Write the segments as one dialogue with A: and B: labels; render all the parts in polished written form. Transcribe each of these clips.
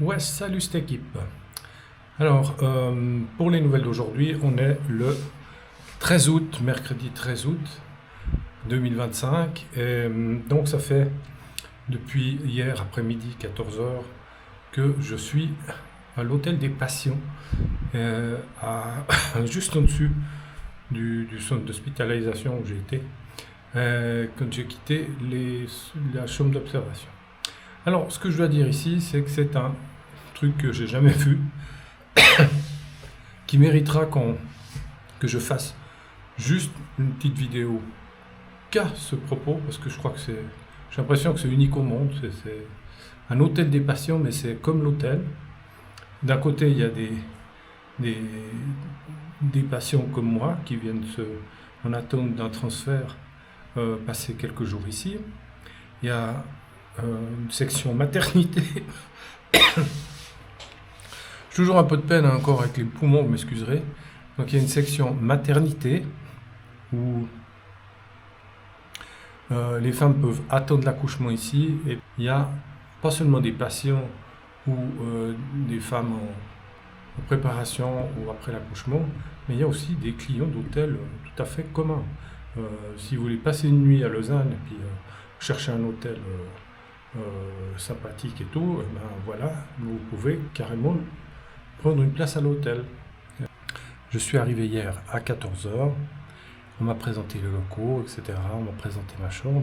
A: Ouais, salut cette équipe. Alors, pour les nouvelles d'aujourd'hui, on est le 13 août, mercredi 13 août 2025. Et, donc, ça fait depuis hier après-midi, 14 heures, que je suis à l'hôtel des Passions, juste au-dessus du centre d'hospitalisation où j'ai été, quand j'ai quitté la chambre d'observation. Alors, ce que je dois dire ici, c'est que c'est un truc que j'ai jamais vu, qui méritera que je fasse juste une petite vidéo qu'à ce propos, parce que je crois que j'ai l'impression que c'est unique au monde. C'est un hôtel des patients, mais c'est comme l'hôtel. D'un côté, il y a des patients comme moi qui viennent en attente d'un transfert, passer quelques jours ici. Il y a une section maternité. J'ai toujours un peu de peine encore avec les poumons, vous m'excuserez. Donc il y a une section maternité où les femmes peuvent attendre l'accouchement ici. Et il y a pas seulement des patients ou des femmes en préparation ou après l'accouchement, mais il y a aussi des clients d'hôtels tout à fait communs. Si vous voulez passer une nuit à Lausanne et puis chercher un hôtel sympathique et tout, ben voilà, vous pouvez carrément prendre une place à l'hôtel. Je suis arrivé hier à 14 heures, on m'a présenté les locaux, etc. On m'a présenté ma chambre.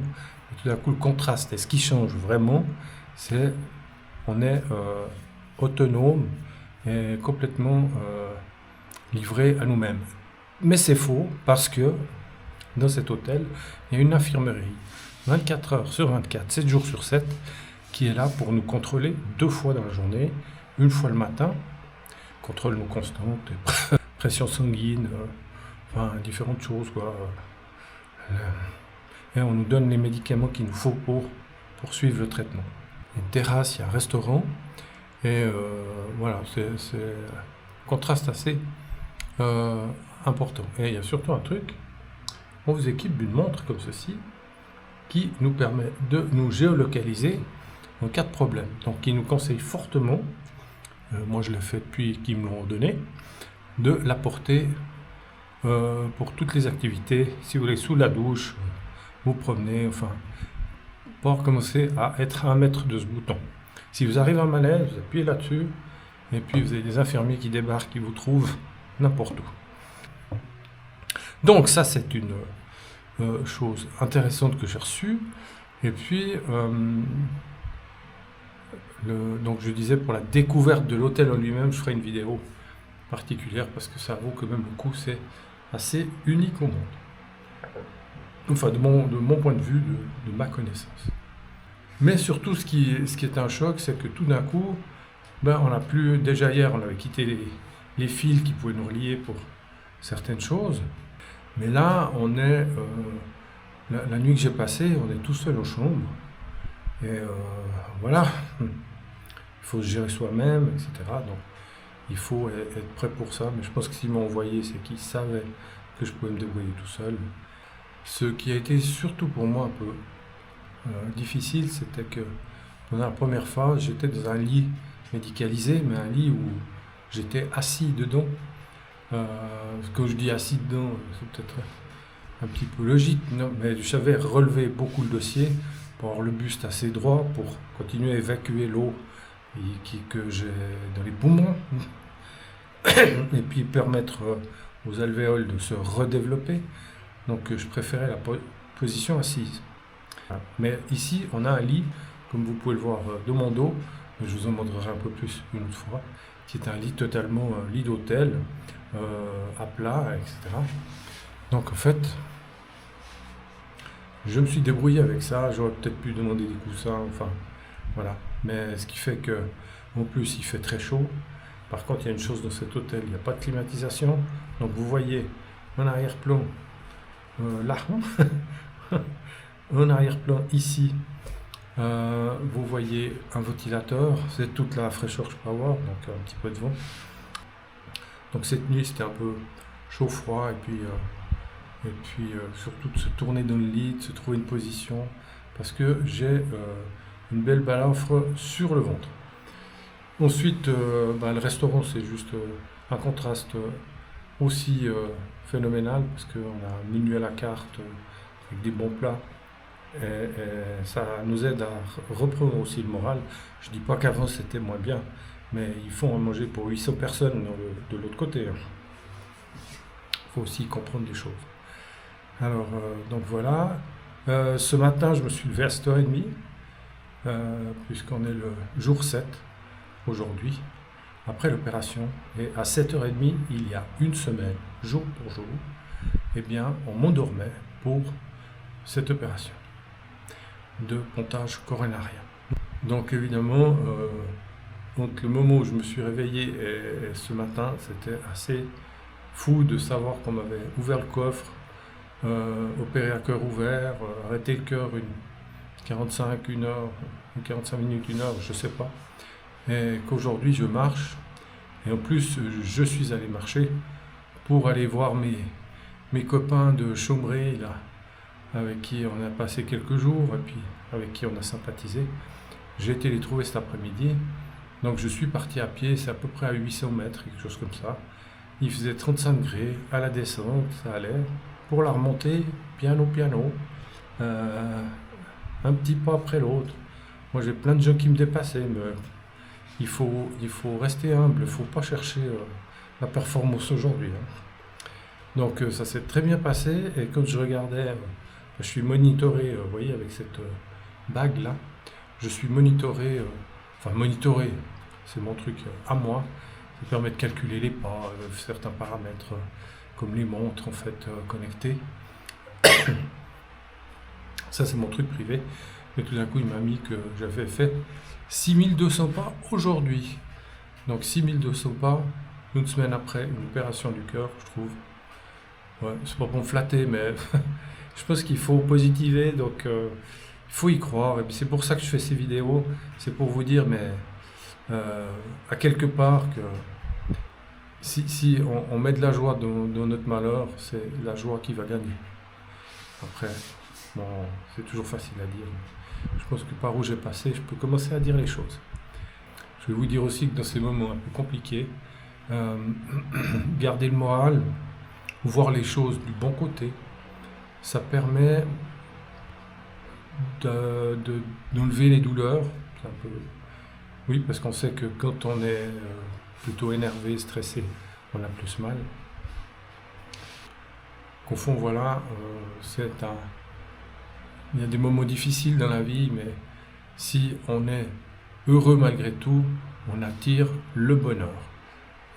A: Et tout d'un coup, le contraste, et ce qui change vraiment, c'est on est autonome et complètement livré à nous-mêmes. Mais c'est faux, parce que dans cet hôtel, il y a une infirmerie, 24 heures sur 24, 7 jours sur 7, qui est là pour nous contrôler 2 fois dans la journée. Une fois le matin, contrôle nos constantes, pression sanguine, enfin différentes choses, quoi. Et on nous donne les médicaments qu'il nous faut pour poursuivre le traitement. Il y a une terrasse, il y a un restaurant, et voilà, c'est un contraste assez important. Et il y a surtout un truc, on vous équipe d'une montre comme ceci, qui nous permet de nous géolocaliser en cas de problème. Donc il nous conseille fortement, moi je l'ai fait depuis qu'ils me l'ont donné, de l'apporter pour toutes les activités. Si vous voulez sous la douche, vous promenez, enfin, pas recommencer à être à 1 mètre de ce bouton. Si vous arrivez à un malaise, vous appuyez là-dessus, et puis vous avez des infirmiers qui débarquent, qui vous trouvent n'importe où. Donc ça c'est une chose intéressante que j'ai reçue. Et puis, donc je disais, pour la découverte de l'hôtel en lui-même, je ferai une vidéo particulière parce que ça vaut quand même le coup, c'est assez unique au monde. Enfin, de mon point de vue, de ma connaissance. Mais surtout, ce qui est un choc, c'est que tout d'un coup, on n'a plus. Déjà hier, on avait quitté les fils qui pouvaient nous relier pour certaines choses. Mais là, on est. La nuit que j'ai passée, on est tout seul en chambre. Et voilà. Il faut se gérer soi-même, etc. Donc, il faut être prêt pour ça. Mais je pense que s'ils m'ont envoyé, c'est qu'ils savaient que je pouvais me débrouiller tout seul. Ce qui a été surtout pour moi un peu difficile, c'était que pendant la première phase, j'étais dans un lit médicalisé, mais un lit où j'étais assis dedans. Quand je dis assis dedans, c'est peut-être un petit peu logique, non, mais je savais relever beaucoup le dossier pour avoir le buste assez droit, pour continuer à évacuer l'eau que j'ai dans les poumons, et puis permettre aux alvéoles de se redévelopper. Donc je préférais la position assise. Mais ici, on a un lit, comme vous pouvez le voir de mon dos, mais je vous en montrerai un peu plus une autre fois, qui est un lit totalement lit d'hôtel, à plat, etc. Donc en fait, je me suis débrouillé avec ça. J'aurais peut-être pu demander des coussins, enfin voilà. Mais ce qui fait que, en plus, il fait très chaud. Par contre, il y a une chose dans cet hôtel, il n'y a pas de climatisation. Donc vous voyez en arrière-plan, là, en arrière-plan ici, vous voyez un ventilateur. C'est toute la fraîcheur que je peux avoir, donc un petit peu de vent. Donc cette nuit, c'était un peu chaud-froid, et puis surtout de se tourner dans le lit, de se trouver une position, parce que j'ai une belle balafre sur le ventre. Ensuite, le restaurant, c'est juste un contraste aussi phénoménal parce qu'on a un menu à la carte avec des bons plats. Et ça nous aide à reprendre aussi le moral. Je dis pas qu'avant c'était moins bien, mais ils font à manger pour 800 personnes de l'autre côté. Il faut aussi comprendre les choses. Alors, donc voilà. Ce matin, je me suis levé à 7h30, puisqu'on est le jour 7 aujourd'hui, après l'opération. Et à 7h30, il y a une semaine, jour pour jour, eh bien, on m'endormait pour cette opération de pontage coronarien. Donc évidemment, donc le moment où je me suis réveillé et ce matin, c'était assez fou de savoir qu'on m'avait ouvert le coffre, opéré à cœur ouvert, arrêté le cœur une 45 minutes, 1 heure, je sais pas, et qu'aujourd'hui je marche, et en plus je suis allé marcher pour aller voir mes copains de Chaumery, là, avec qui on a passé quelques jours et puis avec qui on a sympathisé. J'ai été les trouver cet après-midi, donc je suis parti à pied, c'est à peu près à 800 mètres, quelque chose comme ça. Il faisait 35 degrés, à la descente, ça allait. Pour la remontée, piano, un petit pas après l'autre. Moi j'ai plein de gens qui me dépassaient, mais il faut rester humble, il ne faut pas chercher la performance aujourd'hui. Donc ça s'est très bien passé, et quand je regardais, je suis monitoré, vous voyez, avec cette bague là, je suis monitoré, monitoré, c'est mon truc à moi, ça permet de calculer les pas, certains paramètres, comme les montres en fait connectées. Ça c'est mon truc privé, mais tout d'un coup il m'a mis que j'avais fait 6200 pas aujourd'hui. Donc 6200 pas, une semaine après une opération du cœur, je trouve. Ouais, c'est pas pour me flatter, mais je pense qu'il faut positiver, donc il faut y croire. Et c'est pour ça que je fais ces vidéos, c'est pour vous dire, mais à quelque part, que si on met de la joie dans notre malheur, c'est la joie qui va gagner. Après, bon, c'est toujours facile à dire. Je pense que par où j'ai passé, je peux commencer à dire les choses. Je vais vous dire aussi que dans ces moments un peu compliqués, garder le moral, voir les choses du bon côté, ça permet d'enlever les douleurs. C'est un peu... Oui, parce qu'on sait que quand on est plutôt énervé, stressé, on a plus mal. Qu'au fond, voilà, il y a des moments difficiles dans la vie, mais si on est heureux malgré tout, on attire le bonheur.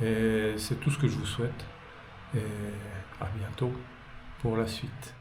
A: Et c'est tout ce que je vous souhaite. Et à bientôt pour la suite.